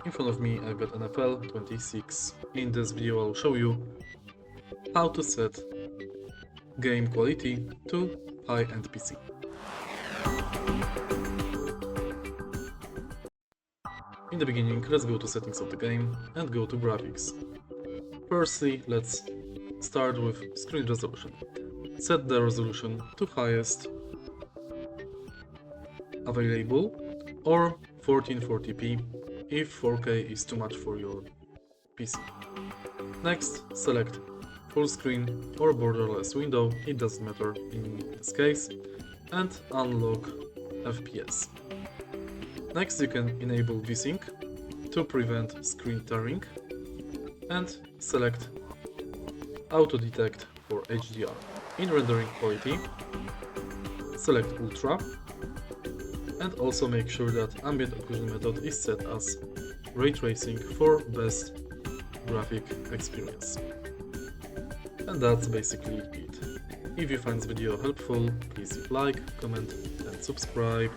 In front of me I've got NFL 26. In this video I'll show you how to set game quality to high-end PC. In the beginning, let's go to settings of the game and go to graphics. Firstly, let's start with screen resolution. Set the resolution to highest available or 1440p if 4K is too much for your PC. Next, select full screen or borderless window, it doesn't matter in this case, and unlock FPS. Next, you can enable VSync to prevent screen tearing and select auto detect for HDR. In rendering quality, select Ultra and also make sure that Ambient Occlusion method is set as ray tracing for best graphic experience. And that's basically it. If you find this video helpful, please leave like, comment and subscribe.